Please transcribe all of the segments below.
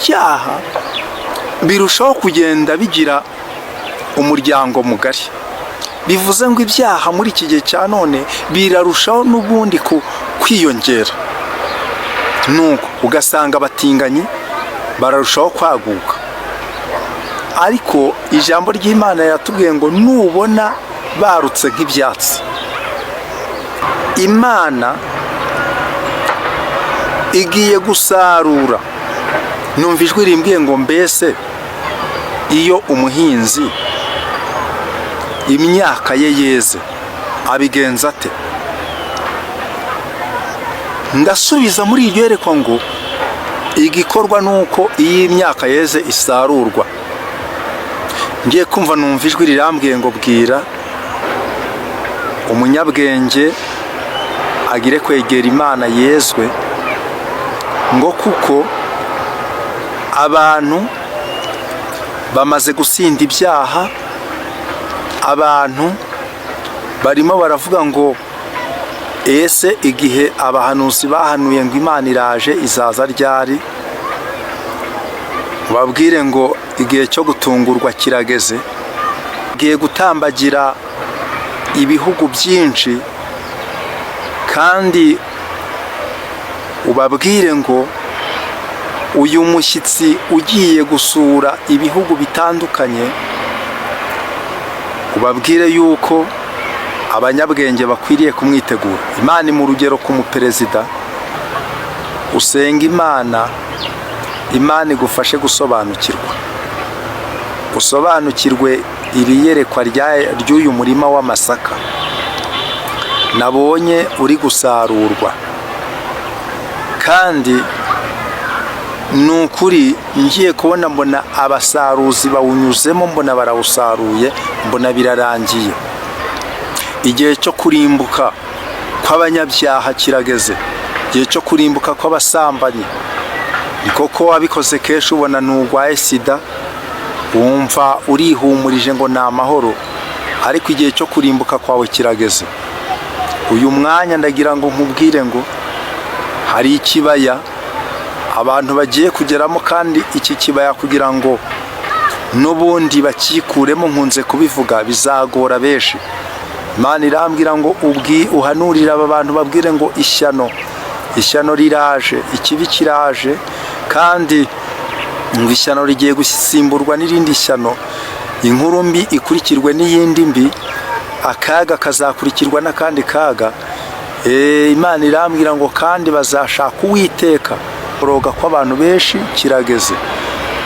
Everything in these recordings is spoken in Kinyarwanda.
ibyaha birushaho kugenda bigira umuryango mugari. Bivuze ngo ibyaha muri iki gihe cya none birarushaho n'ubundi kwiyongera, nuko ugasanga abatinganyi bararushaho kwaguka. Ariko ijambo ry'Imana yatubwiye ngo nubona barutse nk'ibyatsi, Imana igiye gusarura. Numva ijwi rimbwiye ngo mbese iyo umuhinzi imyaka ye yeze abigenza ate? Ndasubiza muri iryo yerekwa ngo igikorwa nuko iyi imyaka yeze isarurwa. Ngiye kumva numva ijwi rirambwiye ngo bwira umunyabwenge agire kwegera Imana yezwe, ngo kuko abantu bamaze gusinda ibyaha. Abantu barimo baravuga ngo ese igihe abahanuzi bahanuye ngo Imana iraje izaza ryari? Babwire ngo igihe cyo gutungurwa kirageze, igiye gutambagira ibihugu byinshi, kandi ubabwire ngo uyu mushyitsi ugiye gusura ibihugu bitandukanye, ubabwire yuko abanyabwenge bakwiriye kumwitegura. Imana mu rugero ku muperezida, usenga Imana igufashe gusobanukirwa, usobanukirwe iri yerekwa ry'uyu murima w'amasaka nabonye uri gusarurwa. Kandi nukuri ngiye kubona mbona abasaruzi bawunyuzemo, mbona barawusaruye, mbona birarangiye. Igihe cyo kurimbuka kw'abanyabyaha kirageze, igihe cyo kurimbuka kw'abasambanyi. Ni koko wabikoze kenshi ubona nurwaye sida, wumva urihumurije ngo ni amahoro, ariko igihe cyo kurimbuka kwawe kirageze. Uyu mwanya ndagira ngo nkubwire ngo hari ikibaya abantu bagiye kugeramo, kandi iki kibaya kugira ngo n'ubundi bakikuremo, nkunze kubivuga, bizagora benshi. Imana irambwira ngo uhanurire aba bantu, babwire ngo ishyano riraje, ikibi kiraje, kandi ngo ishyano rigiye gusimburwa n'irindi shyano, inkuru mbi ikurikirwe n'iyindi mbi, akaga kazakurikirwa n'akandi kaga. Imana irambwira ngo kandi bazashaka Uwiteka. Kuboroga kw'abantu benshi kirageze.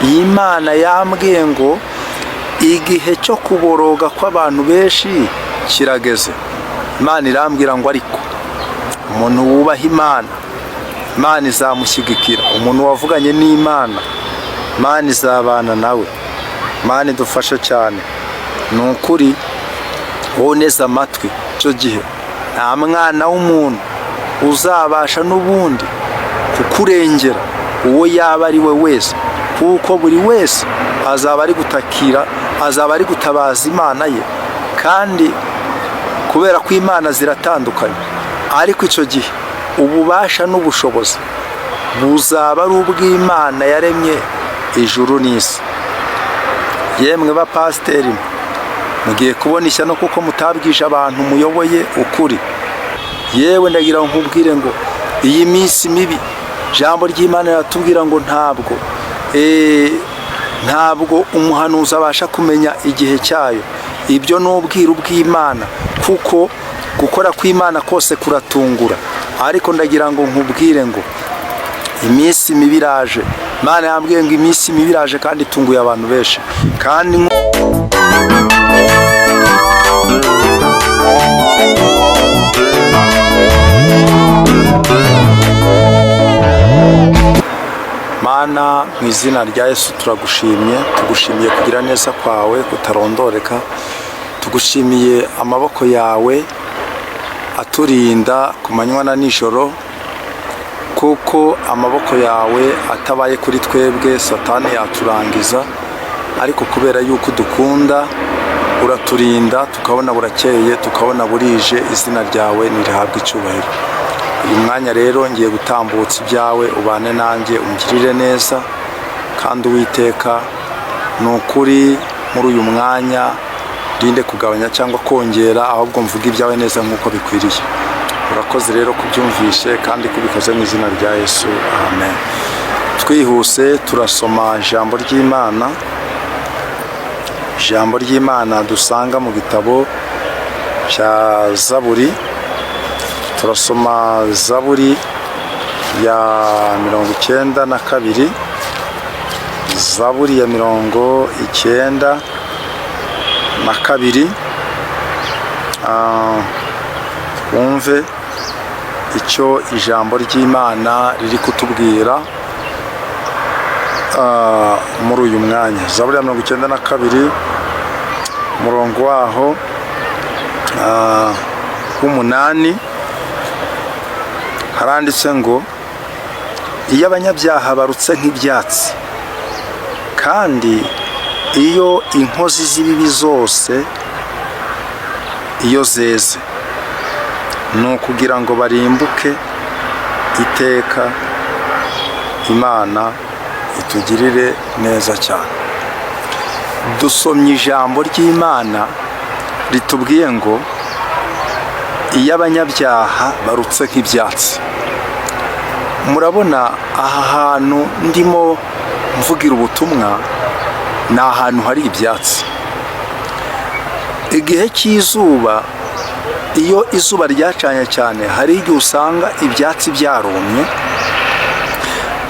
Iyi Mana yambwiye ngo igihe cyo kuboroga kw'abantu benshi kirageze. Imana irambwira ngo ariko umuntu wubaha Imana izamushyigikira. Umuntu wavuganye n'Imana, Imana izabana nawe. Imana idufashe cyane. Ni ukuri wowe neza amatwi, icyo gihe nta mwana w'umuntu uzabasha n'ubundi kukurengera uwo yaba ari we wese, kuko buri wese azaba ari gutakira, azaba ari gutabaza Imana ye. Kandi kubera ko Imana ziratandukanye, ariko icyo gihe ububasha n'ubushobozi buzaba ari ubw'Imana yaremye ijuru n'isi. Yemwe bapasiteri, mugiye kubona ishyano kuko mutabwije abantu muyoboye ukuri. Yewe ndagira ngo nkubwire ngo iyi minsi mibi, ijambo ry'Imana riratubwira ngo ntabwo umuhanuzi abasha kumenya igihe cyayo. Ibyo ni ubwiru bw'Imana, kuko gukora kw'Imana kose kuratungura. Ariko ndagira ngo nkubwire ngo iminsi mibi iraje. Imana yambwiye ngo iminsi mibi iraje kandi itunguye abantu benshi. Kandi Mana, mu izina rya Yesu turagushimye, tugushimiye kugira neza kwawe kutarondoreka, tugushimiye amaboko yawe aturinda ku manywa na nijoro, kuko amaboko yawe atabaye kuri twebwe Satani yaturangiza, ariko kubera yuko dukunda uraturinda, tukabona burakeye, tukabona burije. Izina ryawe nirihabwe icyubahiro. Uyu mwanya rero ngiye gutambutsa ibyawe, ubane nanjye, ungirire neza, kandi Uwiteka ni ukuri muri uyu mwanya rinde kugabanya cyangwa kongera, ahubwo mvuga ibyawe neza nk'uko bikwiriye. Urakoze rero kubyumvishe kandi kubikoze mu izina rya Yesu, amen. Twihuse turasoma ijambo ry'Imana. Ijambo ry'Imana dusanga mu gitabo cya Zaburi. Turasoma Zaburi ya 92. Zaburi ya 92. Wumve icyo ijambo ry'Imana riri kutubwira muri uyu mwanya. Zaburi ya 92 umurongo waho w'umunani haranditse ngo, iyo abanyabyaha barutse nk'ibyatsi kandi iyo inkozi z'ibibi zose iyo zeze, ni ukugira ngo barimbuke iteka. Imana itugirire neza cyane. Dusomye ijambo ry'Imana ritubwiye ngo iyo abanyabyaha barutse nk'ibyatsi. Murabona aha hantu ndimo mvugira ubutumwa ni ahantu hari ibyatsi. Igihe cy'izuba, iyo izuba ryacanye cyane, hari igihe usanga ibyatsi byarumye,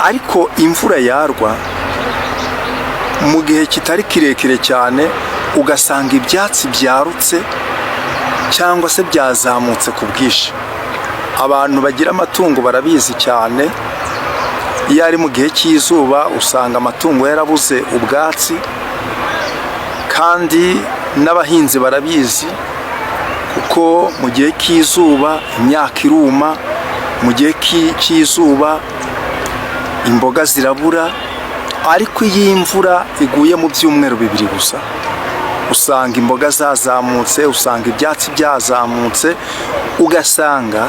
ariko imvura yarwa mu gihe kitari kirekire cyane ugasanga ibyatsi byarutse cyangwa se byazamutse ku bwinshi. Abantu bagira amatungo barabizi cyane, iyo ari mu gihe cy'izuba usanga amatungo yarabuze ubwatsi, kandi n'abahinzi barabizi kuko mu gihe cy'izuba imyaka iruma, mu gihe cy'izuba imboga zirabura, ariko iyo imvura iguye mu byumweru 2 gusa usanga imboga zazamutse, usanga ibyatsi byazamutse, ugasanga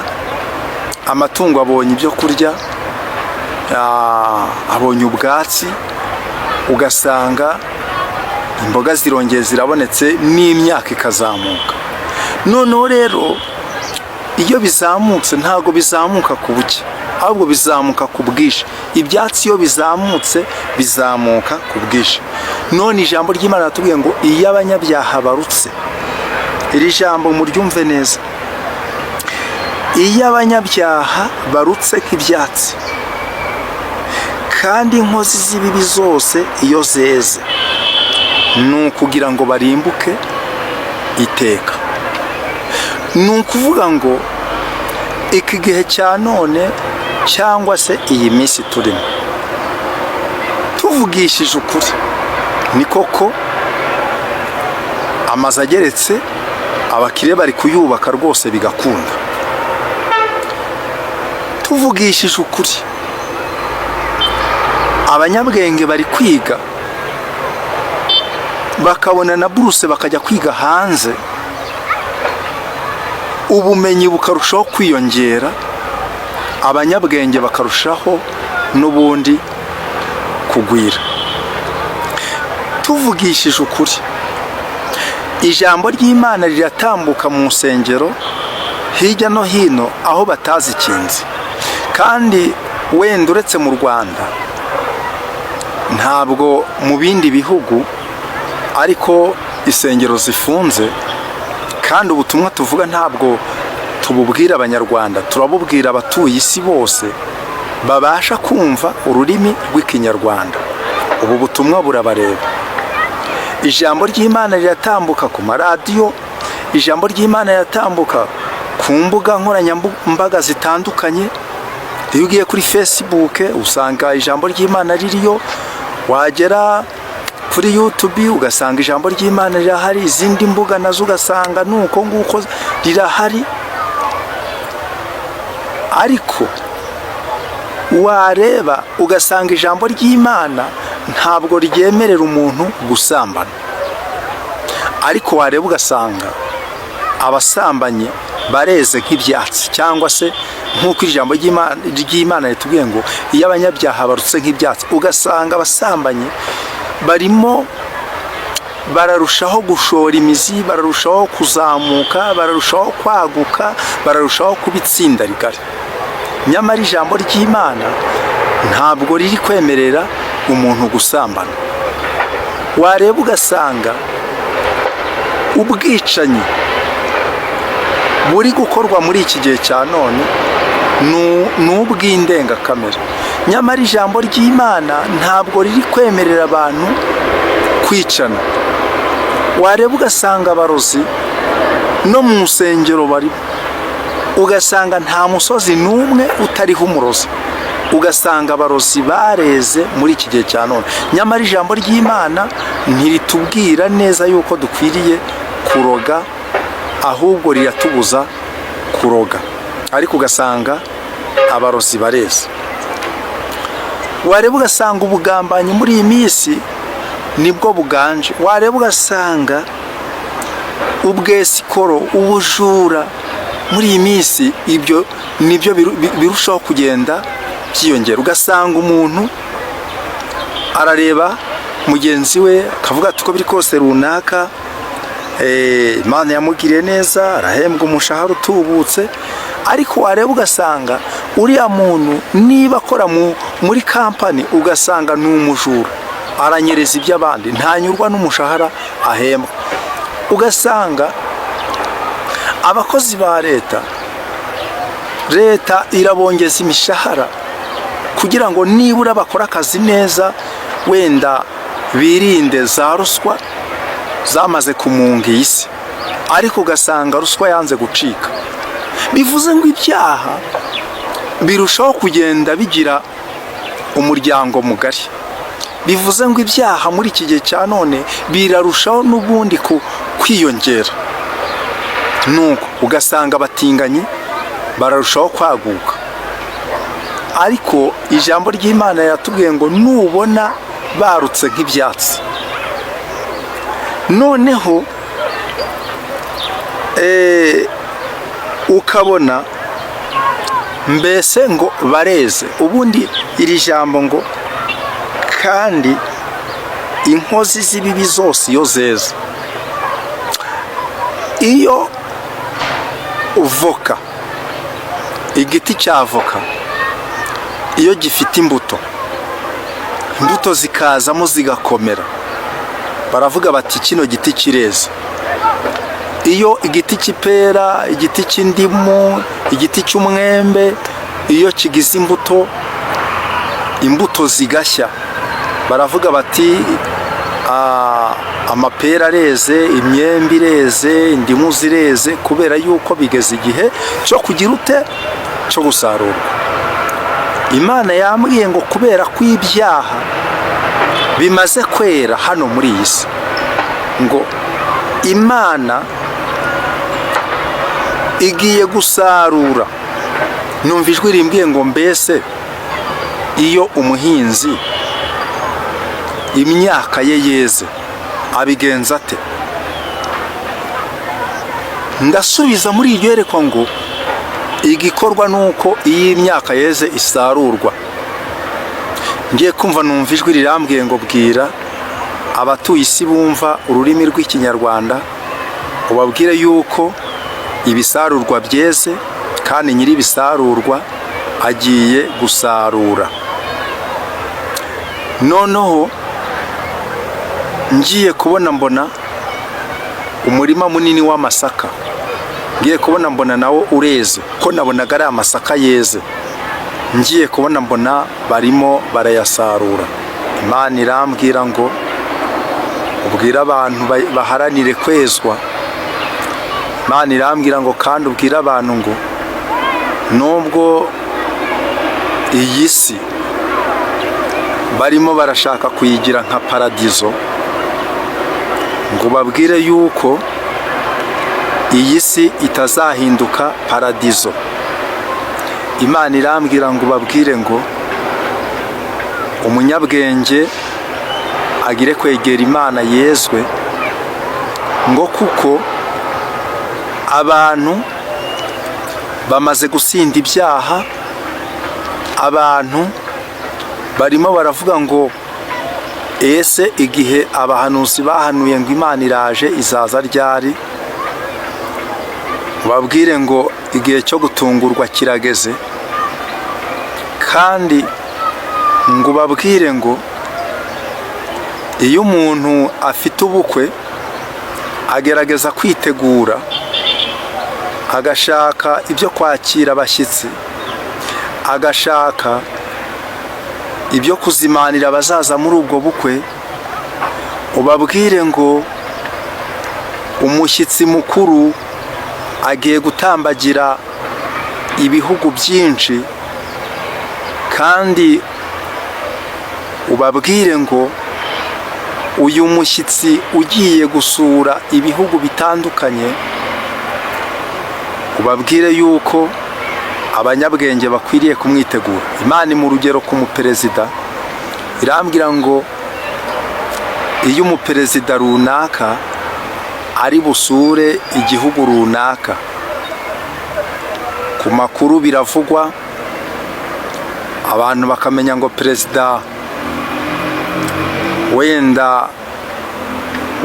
amatungo abonye ibyo kurya, abonye ubwatsi, ugasanga imboga zirongeye zirabonetse n'imyaka ikazamuka. Noneho rero iyo bizamutse ntago bizamuka ku buke, ahubwo bizamuka ku bwinshi. Ibyatsi iyo bizamutse bizamuka ku bwinshi. None ijambo ry'Imana ratubwiye ngo iyo abanyabyaha barutse, iri jambo muryumve neza, iyo abanyabyaha barutse nk'ibyatsi kandi inkozi z'ibibi zose iyo zeze, ni ukugira ngo barimbuke iteka. Ni ukuvuga ngo iki gihe cya none cyangwa se iyi minsi turimo, tuvugishije ukuri, ni koko amazu ageretse, abakire bari kuyubaka rwose bigakunda. Tuvugishije ukuri, abanyabwenge bari kwiga bakabona na buruse bakajya kwiga hanze, ubumenyi bukarushaho kwiyongera, abanyabwenge bakarushaho n'ubundi kugwira. Tuvugishije ukuri, ijambo ry'Imana riratambuka mu nsengero hirya no hino aho batazikinze, kandi wenda uretse mu Rwanda, ntabwo mu bindi bihugu ariko insengero zifunze, kandi ubutumwa tuvuga ntabwo tububwira abanyarwanda, turabubwira abatuye isi bose babasha kumva ururimi rw'ikinyarwanda. Ubu butumwa burabareba. Ijambo ry'Imana riratambuka ku maradiyo, ijambo ry'Imana riratambuka ku mbuga nkoranyambaga zitandukanye. Iyo ugiye kuri Facebook usanga ijambo ry'Imana ririyo, wagera kuri YouTube ugasanga ijambo ry'Imana rirahari, izindi mbuga nazo ugasanga nuko nguko rirahari. Ariko wareba ugasanga ijambo ry'Imana ntabwo ryemerera umuntu gusambana, ariko wareba ugasanga abasambanyi bareze nk'ibyatsi, cyangwa se nk'uko ijambo ry'Imana ritubwiye ngo iyo abanyabyaha barutse nk'ibyatsi, ugasanga abasambanyi barimo bararushaho gushora imizi, bararushaho kuzamuka, bararushaho kwaguka, bararushaho kuba itsinda rigari. Nyamara ijambo ry'Imana ntabwo riri kwemerera umuntu gusambana. Wareba ugasanga ubwicanyi buri gukorwa muri iki gihe cya none ni ubw'indengakamere. Nyamara ijambo ry'Imana ntabwo riri kwemerera abantu kwicana. Wareba ugasanga abarozi no mu nsengero barimo, ugasanga nta musozi n'umwe utariho umurozi, ugasanga abarozi bareze muri iki gihe cya none. Nyamara ijambo ry'Imana ntiritubwira neza yuko dukwiriye kuroga, ahubwo riratubuza kuroga, ariko ugasanga abarozi bareze. Wareba ugasanga ubugambanyi muri iyi minsi nibwo buganje. Wareba ugasanga ubwesikoro, ubujura muri iyi minsi, ibyo nibyo birushaho kugenda byiyongera. Ugasanga umuntu arareba mugenzi we akavuga ati uko biri kose runaka Imana yamugiriye neza, arahembwa umushahara utubutse, ariko wareba ugasanga uriya muntu niba akora muri kampani, ugasanga ni umujura, aranyereza iby'abandi, ntanyurwa n'umushahara ahembwa. Ugasanga abakozi ba leta irabongeza imishahara kugira ngo nibura bakore akazi neza, wenda birinde za ruswa zamaze kumunga iyi si, ariko ugasanga ruswa yanze gucika. Bivuze ngo ibyaha birushaho kugenda bigira umuryango mugari. Bivuze ngo ibyaha muri iki gihe cya none birarushaho n'ubundi kwiyongera. Nuko ugasanga abatinganyi bararushaho kwaguka. Ariko ijambo ry'Imana yatubwiye ngo nubona barutse nk'ibyatsi, noneho ukabona mbese ngo bareze. Ubundi iri jambo ngo kandi inkozi z'ibibi zose iyo zeze, iyo voka, igiti cya voka iyo gifite imbuto zikazamo zigakomera, baravuga bati kino giti kireze. Iyo igiti cy'ipera, igiti cy'indimu, igiti cy'umwembe, iyo kigize imbuto zigashya, baravuga bati amapera areze, imyembe ireze, indimu zireze, kubera yuko bigeze igihe cyo kugira ute, cyo gusarurwa. Imana yambwiye ngo kubera ko ibyaha bimaze kwera hano muri iyi si, ngo Imana igiye gusarura. Numva ijwi rimbwiye ngo mbese iyo umuhinzi imyaka ye yeze abigenza ate? Ndasubiza muri iryo yerekwa ngo igikorwa nuko iyi imyaka yeze isarurwa. Ngiye kumva numva ijwi rirambwiye ngo bwira abatuye isi bumva ururimi rw'Ikinyarwanda, ubabwire yuko ibisarurwa byeze kandi nyiri ibisarurwa agiye gusarura. Noneho ngiye kubona mbona umurima munini w'amasaka, ngiye kubona mbona nawo ureze, ko nabonaga ari amasaka yeze. Ngiye kubona mbona barimo barayasarura. Imana irambwira ngo ubwira abantu baharanire kwezwa. Imana irambwira ngo kandi ubwira abantu ngo nubwo iyi si barimo barashaka kuyigira nka paradizo, ngo babwire yuko iyi si itazahinduka paradizo. Imana irambwira ngo babwire ngo umunyabwenge agire kwegera Imana yezwe, ngo kuko abantu bamaze gusinda ibyaha, abantu barimo baravuga ngo ese igihe abahanuzi bahanuye ngo Imana iraje izaza ryari? Babwire ngo igihe cyo gutungurwa kirageze, kandi ngo babwire ngo iyo umuntu afite ubukwe agerageza kwitegura, agashaka ibyo kwakira abashyitsi, agashaka ibyo kuzimanira abazaza muri ubwo bukwe, ubabwire ngo umushyitsi mukuru agiye gutambagira ibihugu byinshi, kandi ubabwire ngo uyu mushyitsi ugiye gusura ibihugu bitandukanye, ubabwire yuko abanyabwenge bakwiriye kumwitegura. Imana mu rugero ku muperezida irambwira ngo iyo umuperezida runaka ari busure igihugu runaka, ku makuru biravugwa, abantu bakamenya ngo perezida wenda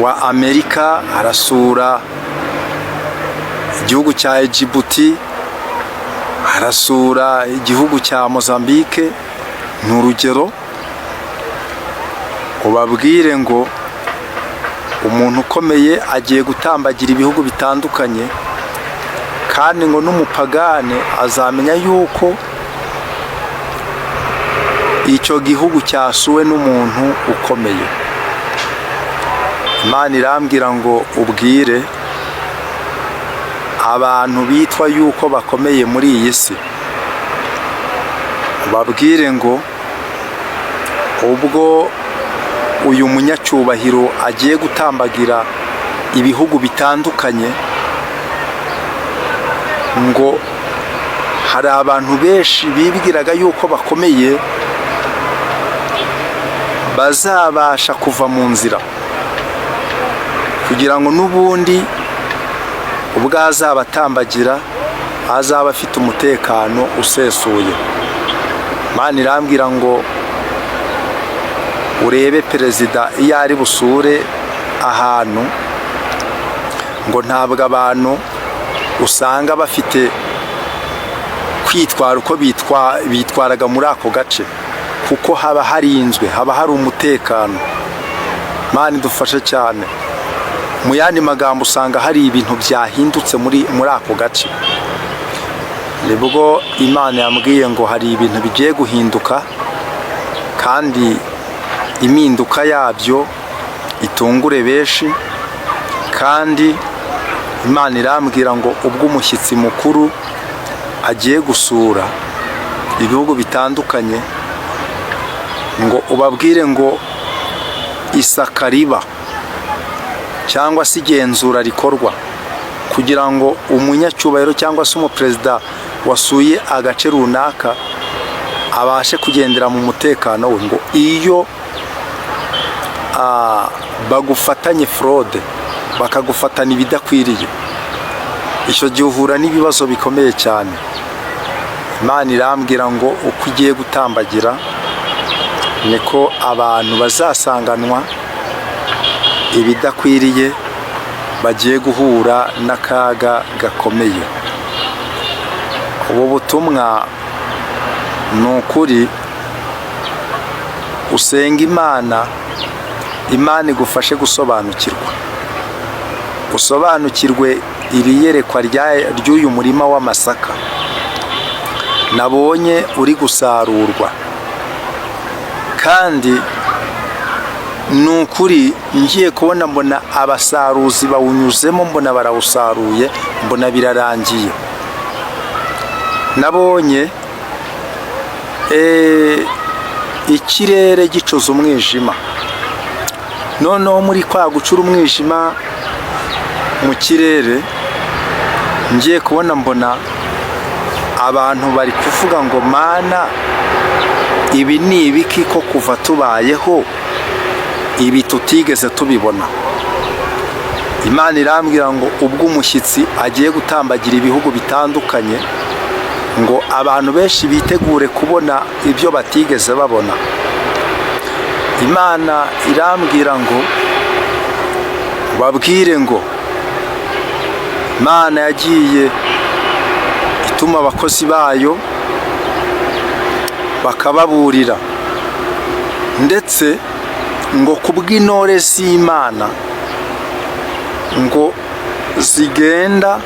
wa Amerika arasura igihugu cya Djibouti, arasura igihugu cya Mozambique, ni urugero. Ubabwire ngo umuntu ukomeye agiye gutambagira ibihugu bitandukanye, kandi ngo n'umupagane azamenya yuko icyo gihugu cyasuwe n'umuntu ukomeye. Imana irambwira ngo ubwire abantu bitwa yuko bakomeye muri iyi si, babwire ngo ubwo uyu munyacyubahiro agiye gutambagira ibihugu bitandukanye, ngo hari abantu benshi bibwiraga yuko bakomeye bazabasha kuva mu nzira, kugira ngo n'ubundi ubwo azabatambagira azaba afite umutekano usesuye. Imana irambwira ngo urebe perezida iyo ari busure ahantu, ngo ntabwo abantu usanga bafite kwitwara uko bitwaraga muri ako gace, kuko haba harinzwe, haba hari umutekano. Imana idufashe cyane. Mu yandi magambo usanga hari ibintu byahindutse muri ako gace. Nibwo Imana yambwiye ngo hari ibintu bigiye guhinduka, kandi impinduka yabyo itungure benshi. Kandi Imana irambwira ngo ubwo umushyitsi mukuru agiye gusura ibihugu bitandukanye, ngo ubabwire ngo isaka riba cyangwa se igenzura rikorwa, kugira ngo umunyacyubahiro cyangwa se umuperezida wasuye agace runaka abashe kugendera mu mutekano we. Ngo iyo bagufatanye fraude, bakagufatana ibidakwiriye, icyo gihe uhura n'ibibazo bikomeye cyane. Imana irambwira ngo uko igiye gutambagira niko abantu bazasanganwa ibidakwiriye, bagiye guhura n'akaga gakomeye. Ubu butumwa ni ukuri, usenga Imana igufashe gusobanukirwa, usobanukirwe iri yerekwa ry'uyu murima w'amasaka nabonye uri gusarurwa. Kandi ni ukuri ngiye kubona mbona abasaruzi bawunyuzemo, mbona barawusaruye, mbona birarangiye. Nabonye ikirere gicuza umwijima, noneho muri kwa gucura umwijima mu kirere, ngiye kubona mbona abantu bari kuvuga ngo Mana, ibi ni ibiki ko kuva tubayeho ibi tutigeze tubibona? Imana irambwira ngo ubwo umushyitsi agiye gutambagira ibihugu bitandukanye, ngo abantu benshi bitegure kubona ibyo batigeze babona. Imana irambwira ngo babwire ngo Imana yagiye ituma abakozi bayo bakababurira, ndetse ngo kubw'intore z'Imana ngo zigenda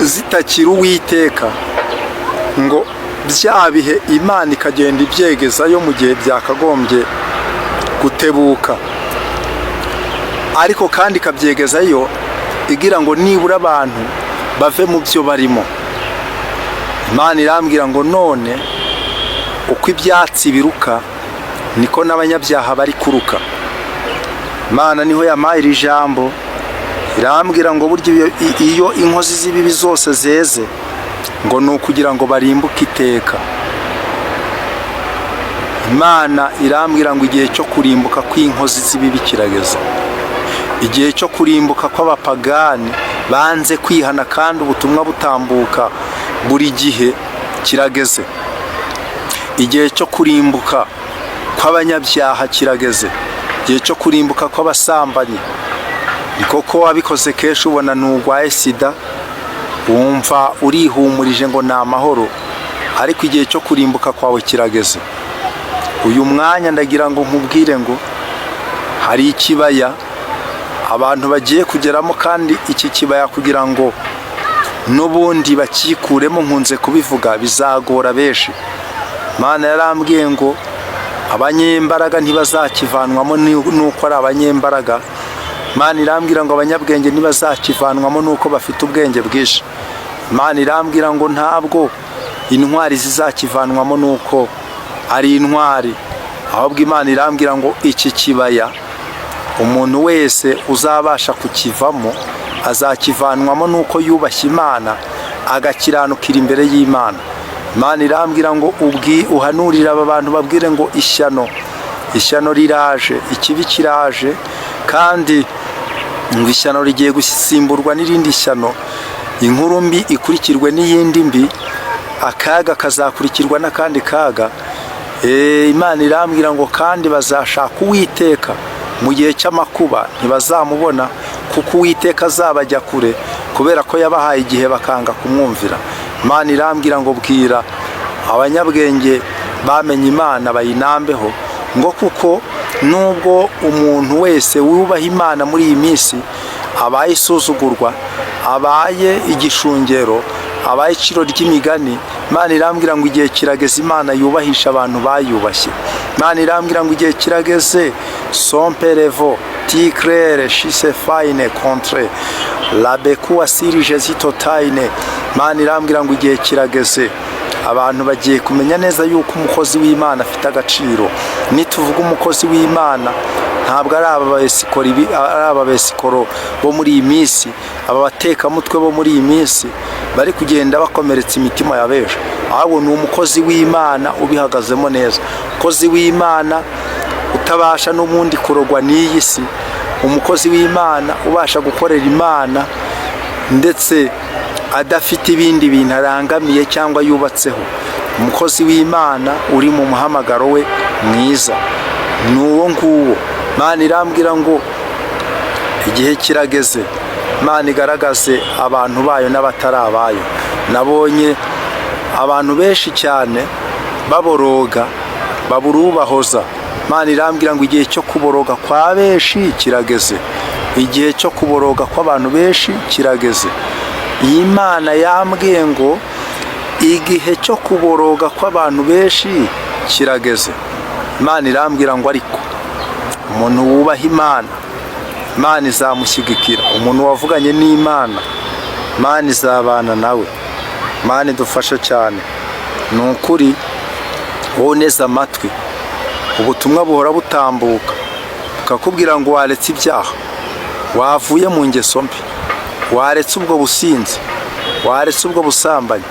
zitakira Uwiteka, ngo bya bihe Imana ikagenda ibyegezayo mu gihe byakagombye gutebuka, ariko kandi ikabyegezayo igira ngo nibura abantu bave mu byo barimo. Imana irambwira ngo none uko ibyatsi biruka niko n'abanyabyaha bari kuruka. Imana niho yampaye iri jambo, irambwira ngo burya iyo inkozi z'ibibi zose zeze ngo ni ukugira ngo barimbuke iteka. Imana irambwira ngo igihe cyo kurimbuka kw'inkozi z'ibibi kirageze. Igihe cyo kurimbuka kw'abapagani banze kwihana kandi ubutumwa butambuka buri gihe kirageze. Igihe cyo kurimbuka kw'abanyabyaha kirageze. Igihe cyo kurimbuka kw'abasambanyi. Ni koko wabikoze kenshi ubona nturwaye sida, wumva urihumurije ngo ni amahoro, ariko igihe cyo kurimbuka kwawe kirageze. Uyu mwanya ndagira ngo nkubwire ngo hari ikibaya abantu bagiye kugeramo, kandi iki kibaya kugira ngo n'ubundi bakikuremo, nkunze kubivuga, bizagora benshi. Imana yarambwiye ngo abanyembaraga ntibazakivanwamo nuko ari abanyembaraga. Imana irambwira ngo abanyabwenge ntibazakivanwamo nuko bafite ubwenge bwinshi. Imana irambwira ngo ntabwo intwari zizakivanwamo nuko ari intwari, ahubwo Imana irambwira ngo iki kibaya umuntu wese uzabasha kukivamo azakivanwamo nuko yubashye Imana agakiranukira imbere y'Imana. Imana irambwira ngo uhanurire aba bantu, babwire ngo ishyano riraje, ikibi kiraje, kandi ngo ishyano rigiye gusimburwa n'irindi shyano, inkuru mbi ikurikirwe n'iyindi mbi, akaga kazakurikirwa n'akandi kaga. Imana irambwira ngo kandi bazashaka Uwiteka mu gihe cy'amakuba ntibazamubona, kuko Uwiteka azabajya kure kubera ko yabahaye igihe bakanga kumwumvira. Imana irambwira ngo bwira abanyabwenge bamenye Imana bayinambeho, ngo kuko nubwo umuntu wese wubaha Imana muri iyi minsi abaye isuzugurwa, abaye igishungero, abaye iciro ry'imigani, Imana irambwira ngo igihe kirageze Imana yubahisha abantu bayubashye. Imana irambwira ngo igihe kirageze son perevo tikrere shisefaine contre la bekuwa sirije zitotaine. Imana irambwira ngo igihe kirageze abantu bagiye kumenya neza yuko umukozi w'Imana afite agaciro. Nituvuga umukozi w'Imana ntabwo ari ababesikoro bo muri iyi minsi, aba batekamutwe bo muri iyi minsi bari kugenda bakomeretsa imitima ya benshi, ahubwo ni umukozi w'Imana ubihagazemo neza, umukozi w'Imana utabasha n'ubundi kurogwa n'iyi si, umukozi w'Imana ubasha gukorera Imana ndetse adafite ibindi bintu arangamiye cyangwa yubatseho, umukozi w'Imana uri mu muhamagaro we mwiza, ni uwo nguwo. Imana irambwira ngo igihe kirageze Imana igaragaze abantu bayo n'abatari abayo. Nabonye abantu benshi cyane baboroga babura ubahoza. Imana irambwira ngo igihe cyo kuboroga kwa benshi kirageze, igihe cyo kuboroga kw'abantu benshi kirageze. Iyi Imana yambwiye ngo igihe cyo kuboroga kw'abantu benshi kirageze. Imana irambwira ngo ariko umuntu wubaha Imana, Imana izamushyigikira. Umuntu wavuganye n'Imana, Imana izabana nawe. Imana idufashe cyane. Ni ukuri wowe neza amatwi, ubutumwa buhora butambuka bukakubwira ngo waretse ibyaha, wavuye mu ngeso mbi, waretse ubwo businzi, waretse ubwo busambanyi,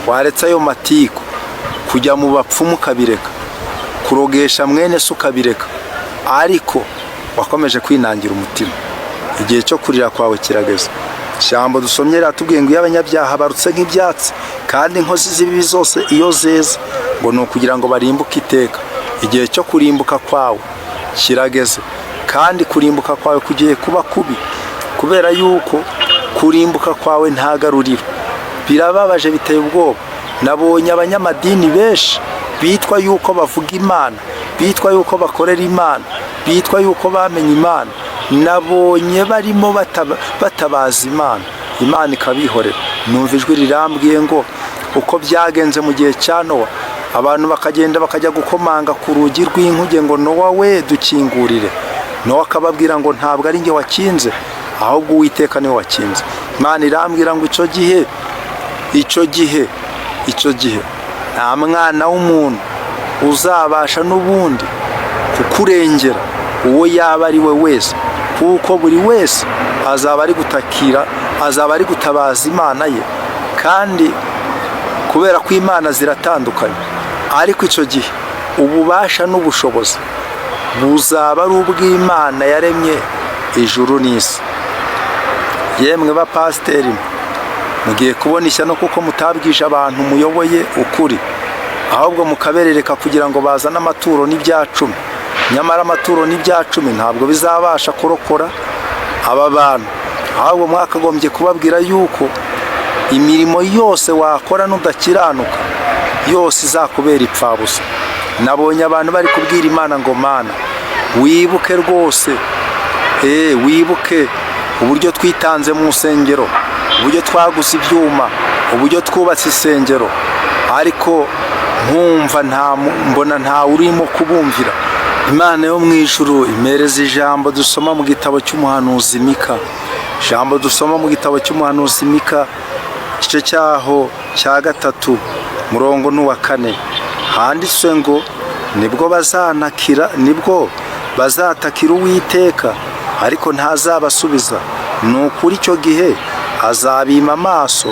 waretse ayo matiku, kujya mu bapfumu ukabireka, kurogesha mwene se ukabireka, ariko wakomeje kwinangira umutima. igihe cyo kurira kwawe kirageze. Ijambo dusomye riratubwiye ngo iyo abanyabyaha barutse nk'ibyatsi kandi inkozi z'ibibi zose iyo zeze ngo ni ukugira ngo barimbuke iteka. Igihe cyo kurimbuka kwawe kirageze, kandi kurimbuka kwawe kugiye kuba kubi, kubera yuko kurimbuka kwawe nta garuriro. Birababaje, biteye ubwoba. Nabonye abanyamadini benshi bitwa yuko bavuga Imana, bitwa yuko bakorera Imana, bitwa yuko bamenye Imana. Nabonye barimo batabaza Imana, Imana ikabihorera. Numva ijwi rirambwiye ngo uko byagenze mu gihe cya Nowa, abantu bakagenda bakajya gukomanga ku rugi rw'inkuge ngo Nowa we dukingurire. Nowa akababwira ngo ntabwo ari njye wakinze, ahubwo Uwiteka niwe wakinze. Imana irambwira ngo icyo gihe nta mwana w'umuntu uzabasha n'ubundi kukurengera uwo yaba ari we wese, kuko buri wese azaba ari gutabaza Imana ye. Kandi kubera ko Imana ziratandukanye, ariko icyo gihe ububasha n'ubushobozi buzaba ari ubw'Imana yaremye ijuru n'isi. Yemwe bapasiteri, mugiye kubona ishyano kuko mutabwije abantu muyoboye ukuri, ahubwo mukaberereka kugira ngo bazane amaturo n'ibyacumi. Nyamara amaturo n'ibyacumi ntabwo bizabasha kurokora aba bantu, ahubwo mwakagombye kubabwira yuko imirimo yose wakora n'udakiranuka yose izakubera ipfabusa. Nabonye abantu bari kubwira Imana ngo Mana wibuke rwose, wibuke uburyo twitanze mu nsengero, uburyo twaguze ibyuma, uburyo twubatse isengero, ariko mbona nta urimo kubumvira. Imana yo mu ijuru imereza ijambo dusoma mu gitabo cy'umuhanuzi Mika. Ijambo dusoma mu gitabo cy'umuhanuzi Mika, igice cyaho cya 3 murongo n'uwa 4, handitswe ngo nibwo bazatakira Uwiteka ariko ntazabasubiza. Ni ukuri icyo gihe azabima amaso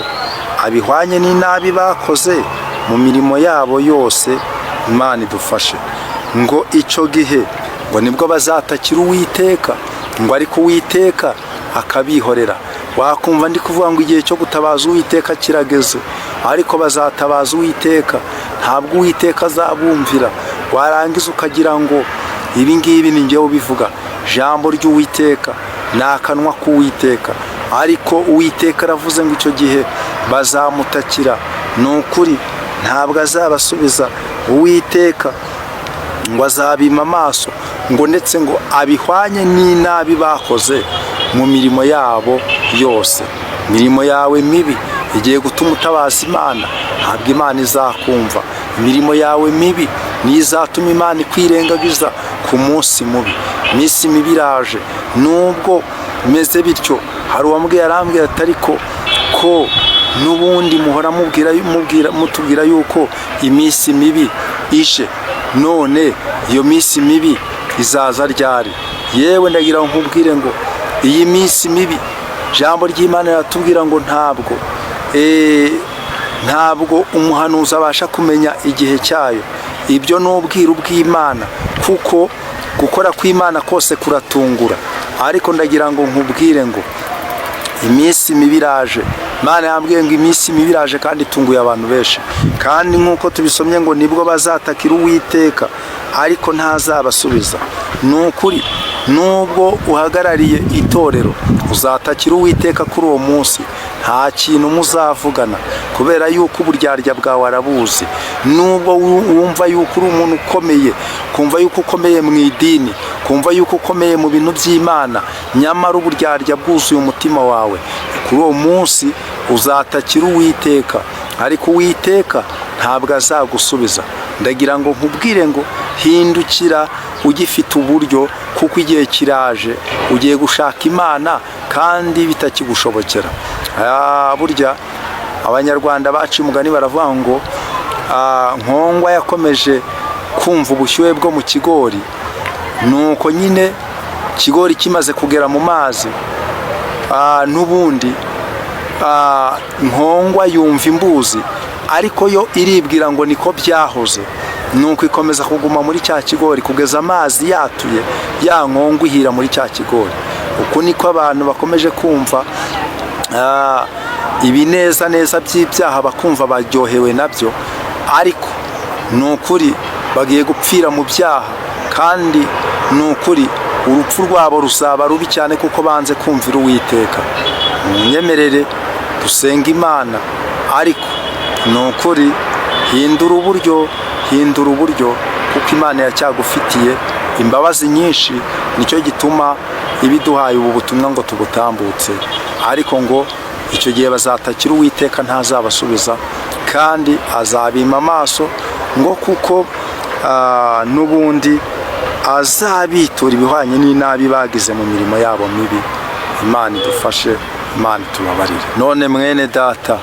abihwanye n'inabi bakoze mu mirimo yabo yose. Imana idufashe. Ngo icyo gihe ngo nibwo bazatakira Uwiteka, ngo ariko Uwiteka akabihorera. Wakumva ndi kuvuga ngo igihe cyo gutabaza Uwiteka kirageze, ariko bazatabaza Uwiteka, ntabwo Uwiteka azabumvira. Warangiza ukagira ngo ibi ngibi ni njyewe ubivuga. Jambo ry'Uwiteka ni akanwa k'Uwiteka, ariko Uwiteka aravuze ngo icyo gihe bazamutakira. Ni ukuri ntabwo azabasubiza. Uwiteka ngo azabima amaso, ngo ndetse ngo abihwanye n'inabi bakoze mu mirimo yabo yose. Imirimo yawe mibi igiye gutuma utabaza Imana, ntabwo Imana izakumva. Imirimo yawe mibi niyo izatuma Imana ikwirengagiza ku munsi mubi. Iminsi mibi iraje. Nubwo bimeze bityo, hari uwambwiye arambwira ati ariko ko n'ubundi muhora mutubwira yuko iminsi mibi ije, none iyo minsi mibi izaza ryari? Yewe ndagira ngo nkubwire ngo iyi minsi mibi, ijambo ry'Imana riratubwira ngo ntabwo umuhanuzi abasha kumenya igihe cyayo. Ibyo ni ubwiru bw'Imana, kuko gukora kw'Imana kose kuratungura. Ariko ndagira ngo nkubwire ngo iminsi mibi iraje. Imana yambwiye ngo iminsi mibi iraje kandi itunguye abantu benshi. Kandi nk'uko tubisomye ngo nibwo bazatakira Uwiteka ariko ntazabasubiza. Ni ukuri nubwo uhagarariye itorero uzatakira Uwiteka kuri uwo munsi, nta kintu muzavugana, kubera yuko uburyarya bwawe arabuzi. Nubwo wumva yuko uri umuntu ukomeye, kumva yuko ukomeye mu idini, kumva yuko ukomeye mu bintu by'Imana, nyamara uburyarya bwuzuye umutima wawe, kuri uwo munsi uzatakira Uwiteka, ariko Uwiteka ntabwo azagusubiza. Ndagira ngo nkubwire ngo hindukira ugifite uburyo, kuko igihe kiraje ugiye gushaka Imana kandi bitakigushobokera. Burya abanyarwanda baciye umugani baravuga ngo nkongwa yakomeje kumva ubushyuhe bwo mu kigori. Nuko nyine ikigori kimaze kugera mu mazi, n'ubundi nkongwa yumva imbuzi, ariko yo iribwira ngo niko byahoze. Nuko ikomeza kuguma muri cya kigori kugeza amazi yatuye, ya nkongwa ihira muri cya kigori. uku niko abantu bakomeje kumva ibineza neza by'ibyaha, bakumva baryohewe nabyo, ariko ni ukuri bagiye gupfira mu byaha, kandi ni ukuri urupfu rwabo ruzaba rubi cyane kuko banze kumvira Uwiteka. Munyemerere dusenga Imana, ariko ni ukuri hindura uburyo kuko Imana yacyagufitiye imbabazi nyinshi, nicyo gituma ibiduhaye ubu butumwa ngo tubutambutse. Ariko ngo icyo gihe bazatakira Uwiteka ntazabasubiza, kandi azabima amaso, ngo kuko n'ubundi azabitura ibihwanye n'inabi bagize mu mirimo yabo mibi. Imana idufashe, Imana tubabarire. None mwene data,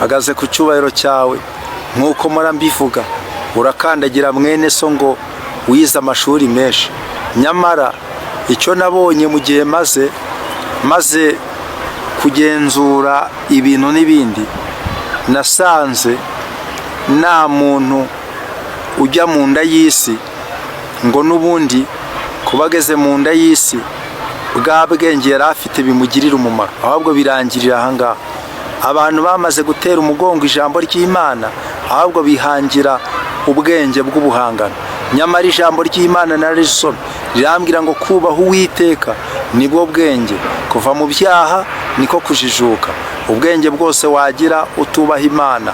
hagaze ku cyubahiro cyawe nk'uko mpora mbivuga, urakandagira mwene so ngo wize amashuri menshi, nyamara icyo nabonye mu gihe maze kugenzura ibintu n'ibindi, nasanze nta muntu ujya mu nda y'isi ngo n'ubundi kuba ageze mu nda y'isi bwa bwenge yari afite bimugirira umumaro, ahubwo birangirira ahangaha. Abantu bamaze gutera umugongo ijambo ry'Imana, ahubwo bihangira ubwenge bw'ubuhangano. Nyamara ijambo ry'Imana narisomye rirambwira ngo kubaha Uwiteka nibwo bwenge, kuva mu byaha niko kujijuka. Ubwenge bwose wagira utubaha Imana,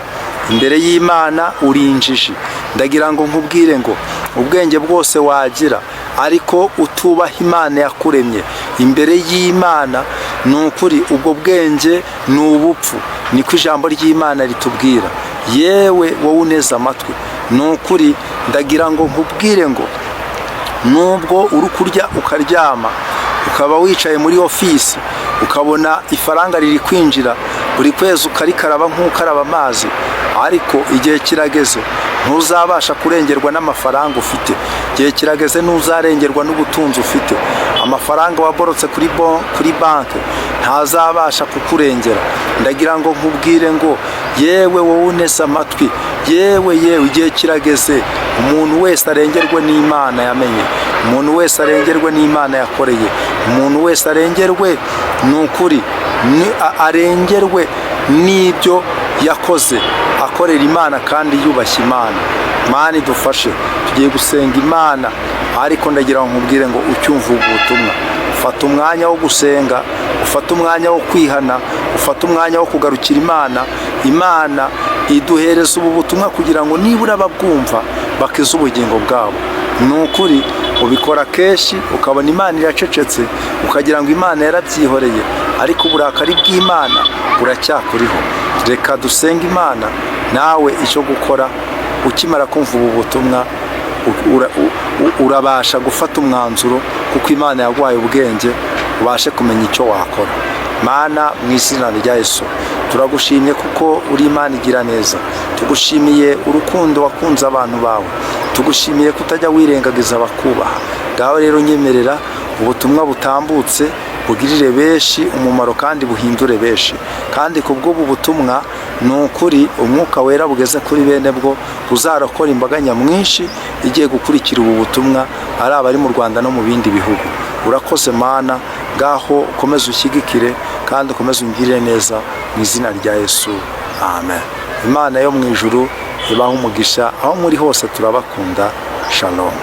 imbere y'Imana uri injiji. Ndagira ngo nkubwire ngo ubwenge bwose wagira ariko utubaha Imana yakuremye, imbere y'Imana ni ukuri ubwo bwenge ni ubupfu, niko ijambo ry'Imana ritubwira. Yewe wowe uneze amatwi, ni ukuri ndagira ngo nkubwire ngo nubwo uri kurya ukaryama, ukaba wicaye muri ofisi, ukabona ifaranga riri kwinjira buri kwezi ukarikaraba nk'ukaraba amazi, ariko igihe kirageze ntuzabasha kurengerwa n'amafaranga ufite. Igihe kirageze ntuzarengerwa n'ubutunzi ufite. Amafaranga waborotse kuri banki ntazabasha kukurengera. Ndagira ngo nkubwire ngo yewe wowe unese amatwi, yewe igihe kirageze umuntu wese arengerwe n'Imana yamenye, umuntu wese arengerwe n'Imana yakoreye, umuntu wese arengerwe ni ukuri arengerwe n'ibyo yakoze akorera Imana kandi yubashye Imana. Mana idufashe, tugiye gusenga Imana, ariko ndagira ngo nkubwire ngo ucyumva ubutumwa, ufata umwanya wo gusenga, ufata umwanya wo kwihana, ufata umwanya wo kugarukira Imana. Imana iduhereza ubu butumwa kugira ngo nibura babwumva bakize ubugingo bwabo. Ni ukuri ubikora kenshi ukabona Imana iracecetse, ukagira ngo Imana yarabyihoreye, ariko uburakari bw'Imana buracyakuriho. Reka dusenge Imana, nawe icyo gukora ukimara kumva ubu butumwa urabasha gufata umwanzuro, kuko Imana yaguhaye ubwenge ubashe kumenya icyo wakora. Mana, mu izina rya Yesu turagushimye kuko uri Imana igira neza. Tugushimiye urukundo wakunze abantu bawe, tugushimiye kutajya wirengagiza abakubaha. Ngaho rero nyemerera ubutumwa butambutse bugirire benshi umumaro kandi buhindure benshi, kandi kubw'ubu butumwa ni ukuri umwuka wera bugeze kuri bene bwo buzarokora imbaga nyamwinshi igiye gukurikira ubu butumwa, ari abari mu Rwanda no mu bindi bihugu. Urakoze Mana, ngaho ukomeze ushyigikire kandi ukomeze ungirire neza, mu izina rya Yesu, amen. Imana yo mu ijuru ibahe umugisha, aho muri hose turabakunda. Shalom.